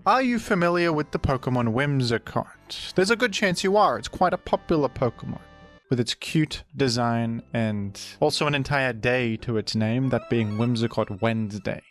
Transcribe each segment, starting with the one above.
Are you familiar with the Pokemon Whimsicott? There's a good chance you are. It's quite a popular Pokemon, with its cute design and also an entire day to its name, that being Whimsicott Wednesday.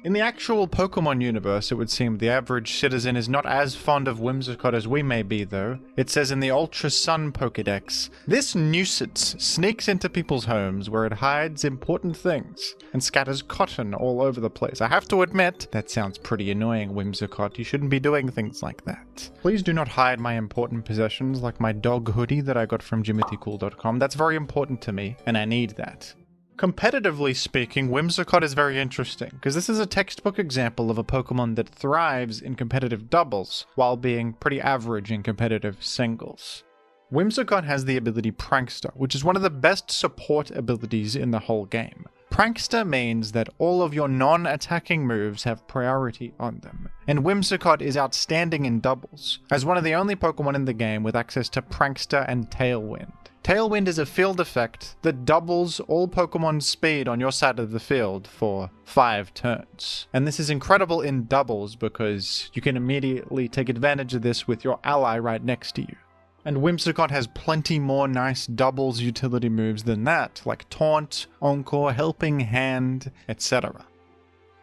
In the actual Pokemon universe, it would seem the average citizen is not as fond of Whimsicott as we may be, though. It says in the Ultra Sun Pokedex, this nuisance sneaks into people's homes where it hides important things and scatters cotton all over the place. I have to admit, that sounds pretty annoying, Whimsicott. You shouldn't be doing things like that. Please do not hide my important possessions like my dog hoodie that I got from JimothyCool.com. That's very important to me, and I need that. Competitively speaking, Whimsicott is very interesting, because this is a textbook example of a Pokemon that thrives in competitive doubles, while being pretty average in competitive singles. Whimsicott has the ability Prankster, which is one of the best support abilities in the whole game. Prankster means that all of your non-attacking moves have priority on them, and Whimsicott is outstanding in doubles, as one of the only Pokemon in the game with access to Prankster and Tailwind. Tailwind is a field effect that doubles all Pokemon's speed on your side of the field for 5 turns. And this is incredible in doubles because you can immediately take advantage of this with your ally right next to you. And Whimsicott has plenty more nice doubles utility moves than that, like Taunt, Encore, Helping Hand, etc.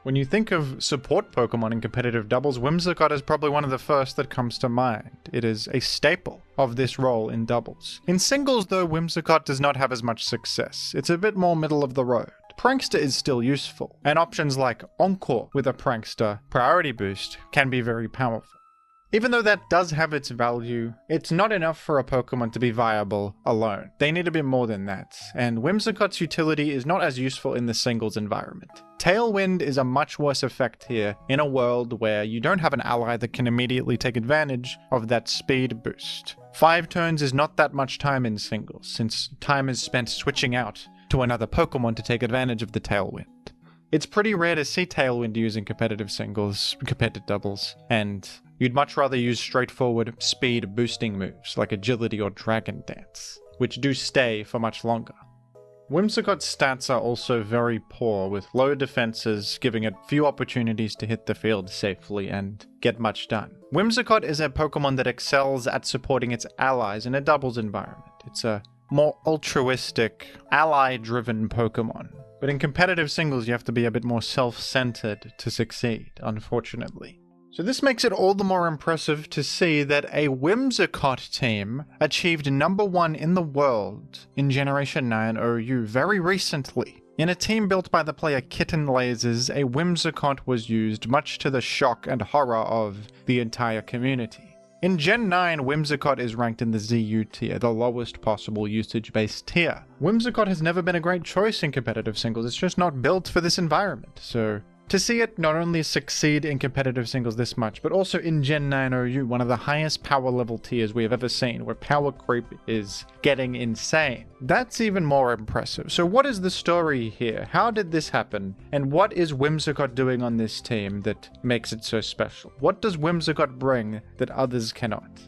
When you think of support Pokemon in competitive doubles, Whimsicott is probably one of the first that comes to mind. It is a staple of this role in doubles. In singles, though, Whimsicott does not have as much success. It's a bit more middle of the road. Prankster is still useful, and options like Encore with a Prankster priority boost can be very powerful. Even though that does have its value, it's not enough for a Pokemon to be viable alone. They need a bit more than that, and Whimsicott's utility is not as useful in the singles environment. Tailwind is a much worse effect here in a world where you don't have an ally that can immediately take advantage of that speed boost. 5 turns is not that much time in singles, since time is spent switching out to another Pokemon to take advantage of the Tailwind. It's pretty rare to see Tailwind used in competitive singles compared to doubles, and you'd much rather use straightforward speed boosting moves like Agility or Dragon Dance, which do stay for much longer. Whimsicott's stats are also very poor, with low defenses giving it few opportunities to hit the field safely and get much done. Whimsicott is a Pokemon that excels at supporting its allies in a doubles environment. It's a more altruistic, ally-driven Pokemon. But in competitive singles, you have to be a bit more self-centered to succeed, unfortunately. So this makes it all the more impressive to see that a Whimsicott team achieved number 1 in the world in Generation 9 OU very recently. In a team built by the player KittenLasers, a Whimsicott was used, much to the shock and horror of the entire community. In Gen 9, Whimsicott is ranked in the ZU tier, the lowest possible usage-based tier. Whimsicott has never been a great choice in competitive singles, it's just not built for this environment, so to see it not only succeed in competitive singles this much, but also in Gen 9 OU, one of the highest power level tiers we have ever seen, where power creep is getting insane. That's even more impressive. So what is the story here? How did this happen? And what is Whimsicott doing on this team that makes it so special? What does Whimsicott bring that others cannot?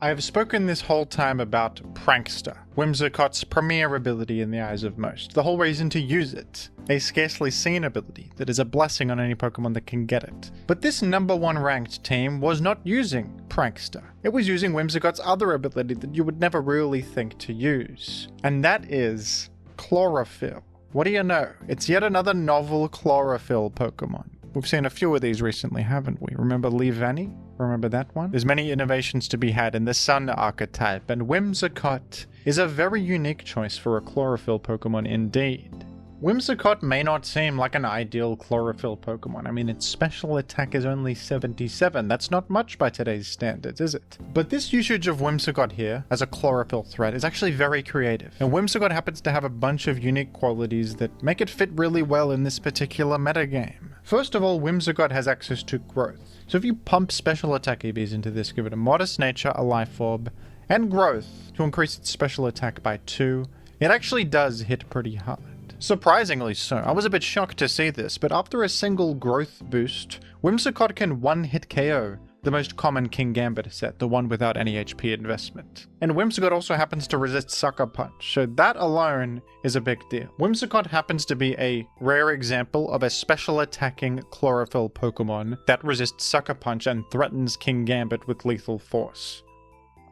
I have spoken this whole time about Prankster, Whimsicott's premier ability in the eyes of most, the whole reason to use it. A scarcely seen ability that is a blessing on any Pokemon that can get it. But this number 1 ranked team was not using Prankster. It was using Whimsicott's other ability that you would never really think to use. And that is Chlorophyll. What do you know? It's yet another novel Chlorophyll Pokemon. We've seen a few of these recently, haven't we? Remember Leavanny? Remember that one? There's many innovations to be had in the Sun archetype, and Whimsicott is a very unique choice for a Chlorophyll Pokemon indeed. Whimsicott may not seem like an ideal Chlorophyll Pokemon. I mean, its special attack is only 77. That's not much by today's standards, is it? But this usage of Whimsicott here as a Chlorophyll threat is actually very creative. And Whimsicott happens to have a bunch of unique qualities that make it fit really well in this particular metagame. First of all, Whimsicott has access to growth. So if you pump special attack EVs into this, give it a modest nature, a life orb, and growth to increase its special attack by 2, it actually does hit pretty hard. Surprisingly so. I was a bit shocked to see this, but after a single growth boost, Whimsicott can one-hit KO the most common King Gambit set, the one without any HP investment. And Whimsicott also happens to resist Sucker Punch, so that alone is a big deal. Whimsicott happens to be a rare example of a special attacking chlorophyll Pokemon that resists Sucker Punch and threatens King Gambit with lethal force.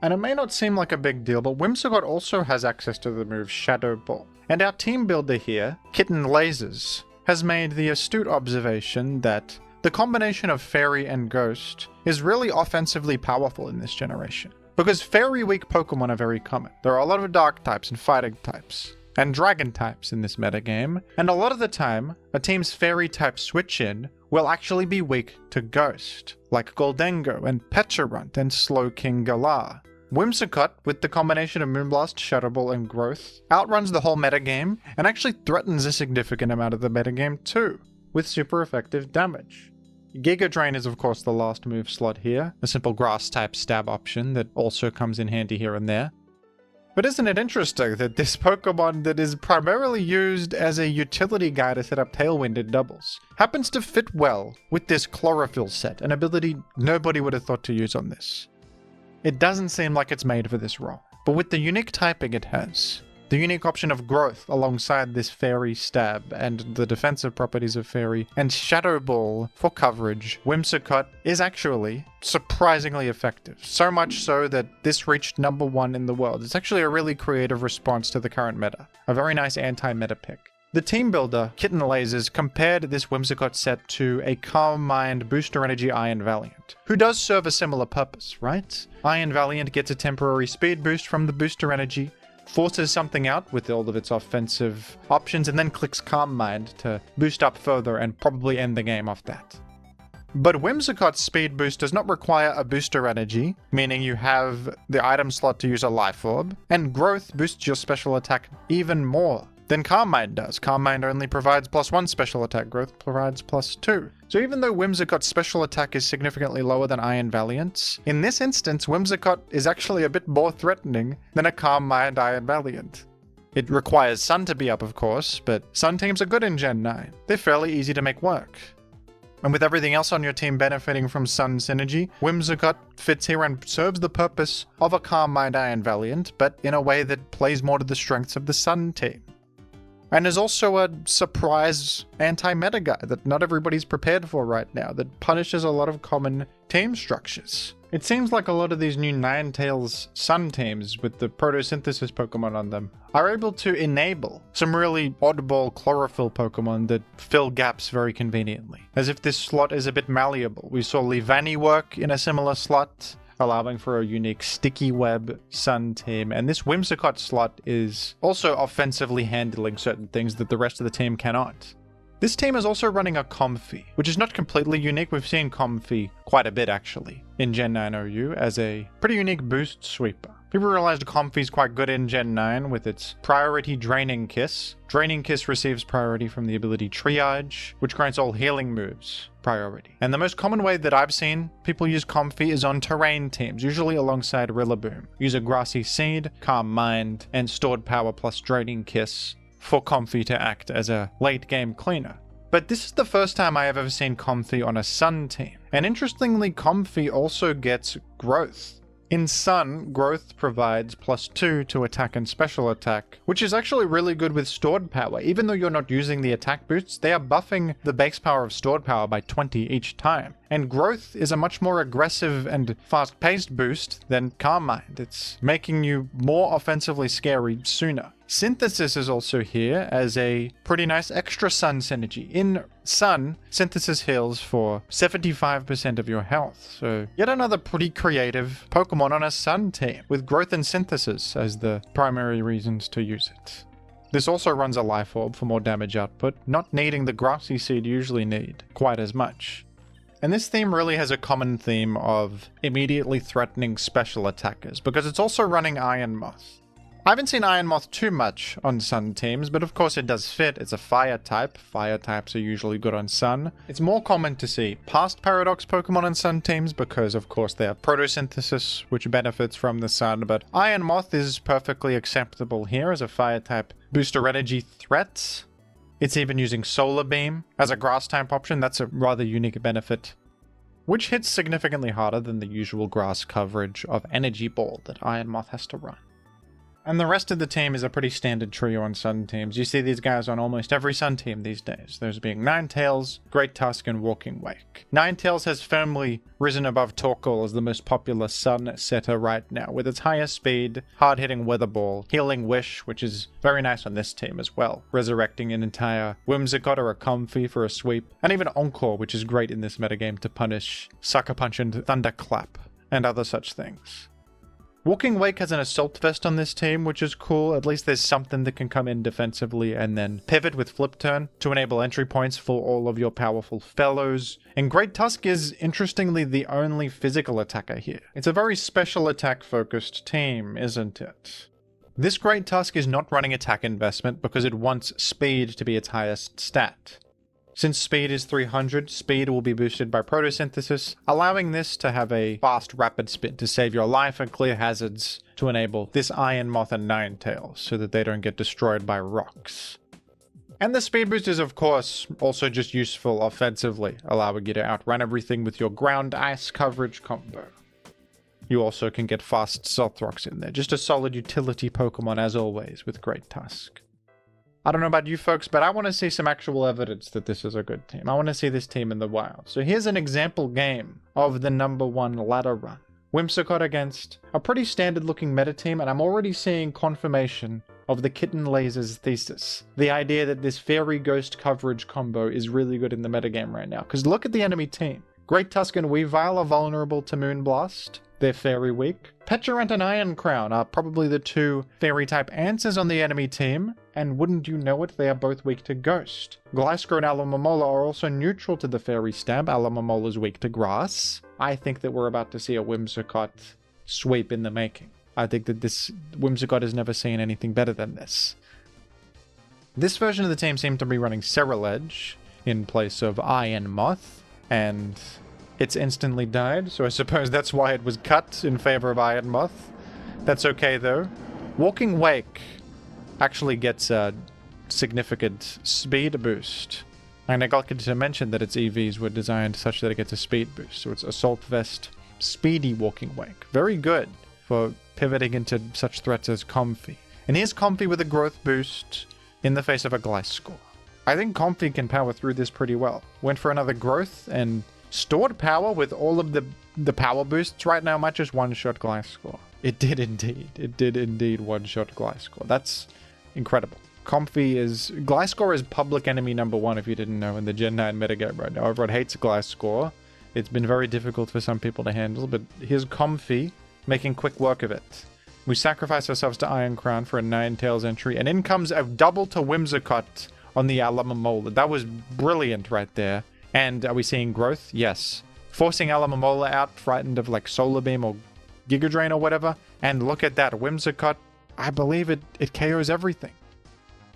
And it may not seem like a big deal, but Whimsicott also has access to the move Shadow Ball. And our team builder here, KittenLasers, has made the astute observation that the combination of Fairy and Ghost is really offensively powerful in this generation. Because Fairy weak Pokemon are very common. There are a lot of Dark types and Fighting types, and Dragon types in this metagame, and a lot of the time, a team's Fairy type switch-in will actually be weak to Ghost, like Goldengo and Pecharunt and Slowking Galar. Whimsicott, with the combination of Moonblast, Shadow Ball, and Growth, outruns the whole metagame and actually threatens a significant amount of the metagame too, with super effective damage. Giga Drain is of course the last move slot here, a simple grass type stab option that also comes in handy here and there. But isn't it interesting that this Pokemon that is primarily used as a utility guy to set up Tailwind in doubles happens to fit well with this Chlorophyll set, an ability nobody would have thought to use on this? It doesn't seem like it's made for this role, but with the unique typing it has, the unique option of Growth alongside this Fairy stab and the defensive properties of Fairy, and Shadow Ball for coverage, Whimsicott is actually surprisingly effective. So much so that this reached #1 in the world. It's actually a really creative response to the current meta. A very nice anti-meta pick. The team builder, KittenLasers, compared this Whimsicott set to a Calm Mind Booster Energy Iron Valiant, who does serve a similar purpose, right? Iron Valiant gets a temporary speed boost from the Booster Energy, forces something out with all of its offensive options, and then clicks Calm Mind to boost up further and probably end the game off that. But Whimsicott's speed boost does not require a Booster Energy, meaning you have the item slot to use a Life Orb, and Growth boosts your special attack even more than Calm Mind does. Calm Mind only provides +1 special attack, Growth provides +2. So even though Whimsicott's special attack is significantly lower than Iron Valiant's, in this instance Whimsicott is actually a bit more threatening than a Calm Mind Iron Valiant. It requires Sun to be up of course, but Sun teams are good in Gen 9. They're fairly easy to make work. And with everything else on your team benefiting from Sun synergy, Whimsicott fits here and serves the purpose of a Calm Mind Iron Valiant, but in a way that plays more to the strengths of the Sun team. And is also a surprise anti-meta guy that not everybody's prepared for right now, that punishes a lot of common team structures. It seems like a lot of these new Ninetales Sun teams with the Photosynthesis Pokemon on them are able to enable some really oddball Chlorophyll Pokemon that fill gaps very conveniently. As if this slot is a bit malleable. We saw Livani work in a similar slot, allowing for a unique Sticky Web Sun team, and this Whimsicott slot is also offensively handling certain things that the rest of the team cannot. This team is also running a Comfey, which is not completely unique. We've seen Comfey quite a bit actually in Gen 9 OU as a pretty unique boost sweeper. People realized Comfey's quite good in Gen 9 with its priority Draining Kiss. Draining Kiss receives priority from the ability Triage, which grants all healing moves priority. And the most common way that I've seen people use Comfey is on terrain teams, usually alongside Rillaboom. Use a Grassy Seed, Calm Mind, and Stored Power plus Draining Kiss for Comfey to act as a late game cleaner. But this is the first time I have ever seen Comfey on a Sun team. And interestingly, Comfey also gets Growth. In Sun, Growth provides +2 to attack and special attack, which is actually really good with Stored Power. Even though you're not using the attack boosts, they are buffing the base power of Stored Power by 20 each time. And Growth is a much more aggressive and fast-paced boost than Calm Mind. It's making you more offensively scary sooner. Synthesis is also here as a pretty nice extra Sun synergy. In Sun, Synthesis heals for 75% of your health, so yet another pretty creative Pokemon on a Sun team, with Growth and Synthesis as the primary reasons to use it. This also runs a Life Orb for more damage output, not needing the Grassy Seed you usually need quite as much. And this theme really has a common theme of immediately threatening special attackers, because it's also running Iron Moth. I haven't seen Iron Moth too much on Sun teams, but of course it does fit. It's a fire type. Fire types are usually good on Sun. It's more common to see past Paradox Pokemon on Sun teams because of course they have Photosynthesis, which benefits from the Sun, but Iron Moth is perfectly acceptable here as a fire type booster energy threat. It's even using Solar Beam as a grass type option. That's a rather unique benefit. which hits significantly harder than the usual grass coverage of Energy Ball that Iron Moth has to run. And the rest of the team is a pretty standard trio on Sun teams. You see these guys on almost every Sun team these days. Those being Ninetales, Great Tusk, and Walking Wake. Ninetales has firmly risen above Torkoal as the most popular Sun setter right now, with its higher speed, hard-hitting Weather Ball, Healing Wish, which is very nice on this team as well, resurrecting an entire Whimsicott or a Comfey for a sweep, and even Encore, which is great in this metagame to punish Sucker Punch and Thunderclap, and other such things. Walking Wake has an Assault Vest on this team, which is cool. At least there's something that can come in defensively and then pivot with Flip Turn to enable entry points for all of your powerful fellows. And Great Tusk is, interestingly, the only physical attacker here. It's a very special attack-focused team, isn't it? This Great Tusk is not running attack investment because it wants speed to be its highest stat. Since speed is 300, speed will be boosted by photosynthesis, allowing this to have a fast rapid spin to save your life and clear hazards to enable this Iron Moth and Ninetales so that they don't get destroyed by rocks. And the speed boost is of course also just useful offensively, allowing you to outrun everything with your ground ice coverage combo. You also can get fast Stealth Rocks in there, just a solid utility Pokemon as always with Great Tusk. I don't know about you folks, but I want to see some actual evidence that this is a good team. I want to see this team in the wild. So here's an example game of the #1 ladder run. Whimsicott against a pretty standard looking meta team, and I'm already seeing confirmation of the KittenLasers thesis. The idea that this Fairy Ghost coverage combo is really good in the metagame right now. Because look at the enemy team. Great Tusk and Weavile are vulnerable to Moonblast. They're fairy weak. Peturant and Iron Crown are probably the two fairy-type answers on the enemy team, and wouldn't you know it, they are both weak to Ghost. Gliscor and Alomomola are also neutral to the fairy stab. Alomomola is weak to grass. I think that we're about to see a Whimsicott sweep in the making. I think that this Whimsicott has never seen anything better than this. This version of the team seemed to be running Ceruledge in place of Iron Moth, and it's instantly died, so I suppose that's why it was cut in favor of Iron Moth. That's okay though. Walking Wake actually gets a significant speed boost. I neglected to mention that its EVs were designed such that it gets a speed boost. So it's Assault Vest, Speedy Walking Wake. Very good for pivoting into such threats as Comfey. And here's Comfey with a growth boost in the face of a Gliscor. I think Comfey can power through this pretty well. Went for another growth and stored power with all of the power boosts right now might just one-shot Gliscor. It did indeed. It did indeed one-shot Gliscor. That's incredible. Gliscor is public enemy #1 if you didn't know in the Gen 9 metagame right now. Everyone hates Gliscor. It's been very difficult for some people to handle, but here's Comfey making quick work of it. We sacrifice ourselves to Iron Crown for a Ninetales entry, and in comes a double to Whimsicott on the Alomomola. That was brilliant right there. And are we seeing growth? Yes. Forcing Alomomola out, frightened of like Solar Beam or Giga Drain or whatever. And look at that, Whimsicott, I believe it KOs everything.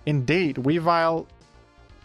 Indeed, Weavile,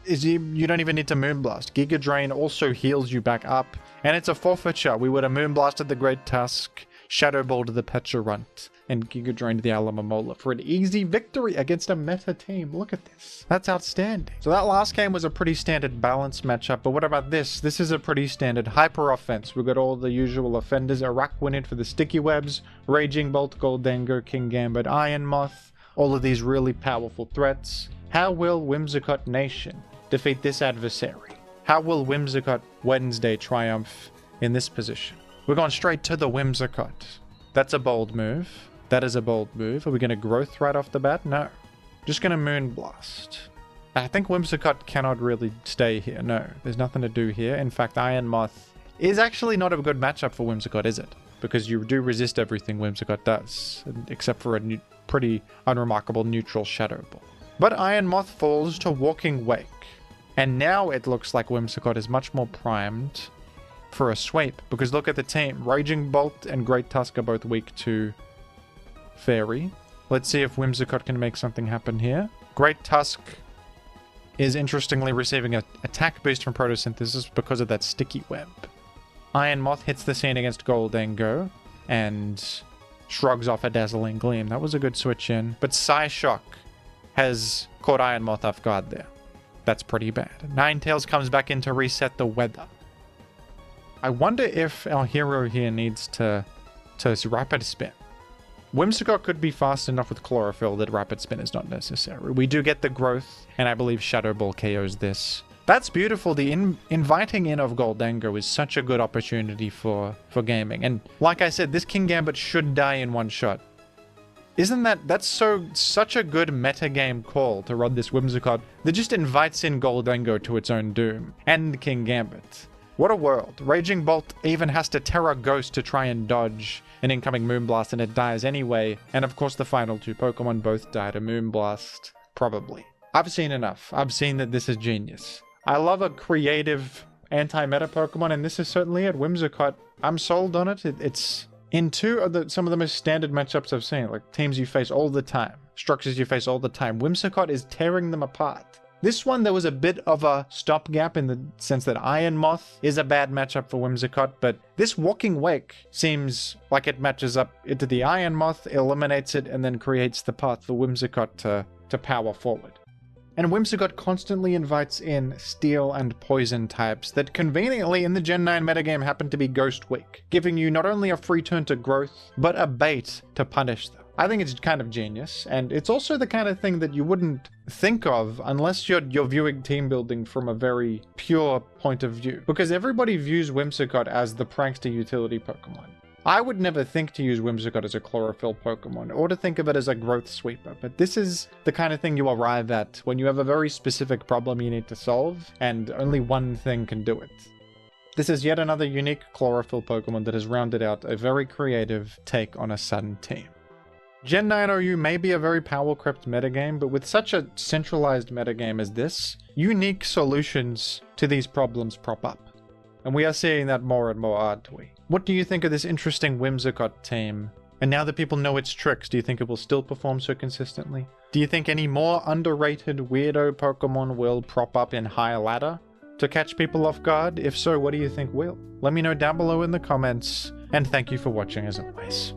you don't even need to Moonblast. Giga Drain also heals you back up. And it's a forfeiture. We would have Moonblasted the Great Tusk, Shadow Ball to the Peturunt, and Giga Drained the Alomomola for an easy victory against a meta team. Look at this. That's outstanding. So that last game was a pretty standard balanced matchup, but what about this? This is a pretty standard hyper offense. We've got all the usual offenders. Araquanid for the sticky webs, Raging Bolt, Goldengo, King Gambit, Iron Moth, all of these really powerful threats. How will Whimsicott Nation defeat this adversary? How will Whimsicott Wednesday triumph in this position? We're going straight to the Whimsicott. That's a bold move. That is a bold move. Are we going to growth right off the bat? No. Just going to Moonblast. I think Whimsicott cannot really stay here. No, there's nothing to do here. In fact, Iron Moth is actually not a good matchup for Whimsicott, is it? Because you do resist everything Whimsicott does, except for a pretty unremarkable neutral Shadow Ball. But Iron Moth falls to Walking Wake. And now it looks like Whimsicott is much more primed for a sweep, because look at the team. Raging Bolt and Great Tusk are both weak to Fairy. Let's see if Whimsicott can make something happen here. Great Tusk is interestingly receiving an attack boost from photosynthesis because of that sticky web. Iron Moth hits the scene against Goldengo and shrugs off a dazzling gleam. That was a good switch in, but Psyshock has caught Iron Moth off guard there. That's pretty bad. Ninetales comes back in to reset the weather. I wonder if our hero here needs to rapid spin. Whimsicott could be fast enough with chlorophyll that rapid spin is not necessary. We do get the growth, and I believe Shadow Ball KOs this. That's beautiful. The inviting in of Goldango is such a good opportunity for gaming. And like I said, this King Gambit should die in one shot. Isn't that's such a good metagame call to run this Whimsicott that just invites in Goldango to its own doom, and King Gambit. What a world. Raging Bolt even has to Terra Ghost to try and dodge an incoming Moonblast, and it dies anyway. And of course the final two Pokemon both die to Moonblast. Probably. I've seen enough. I've seen that this is genius. I love a creative anti-meta Pokemon, and this is certainly it. Whimsicott, I'm sold on it. It's in some of the most standard matchups I've seen, like teams you face all the time, structures you face all the time. Whimsicott is tearing them apart. This one, there was a bit of a stopgap in the sense that Iron Moth is a bad matchup for Whimsicott, but this Walking Wake seems like it matches up into the Iron Moth, eliminates it, and then creates the path for Whimsicott to power forward. And Whimsicott constantly invites in Steel and Poison types that conveniently in the Gen 9 metagame happen to be Ghost Weak, giving you not only a free turn to growth, but a bait to punish them. I think it's kind of genius, and it's also the kind of thing that you wouldn't think of unless you're viewing team building from a very pure point of view, because everybody views Whimsicott as the prankster utility Pokemon. I would never think to use Whimsicott as a chlorophyll Pokemon, or to think of it as a growth sweeper, but this is the kind of thing you arrive at when you have a very specific problem you need to solve, and only one thing can do it. This is yet another unique chlorophyll Pokemon that has rounded out a very creative take on a Sun team. Gen 9 OU may be a very power-crept metagame, but with such a centralized metagame as this, unique solutions to these problems prop up. And we are seeing that more and more, aren't we? What do you think of this interesting Whimsicott team? And now that people know its tricks, do you think it will still perform so consistently? Do you think any more underrated weirdo Pokemon will prop up in higher ladder to catch people off guard? If so, what do you think will? Let me know down below in the comments, and thank you for watching as always.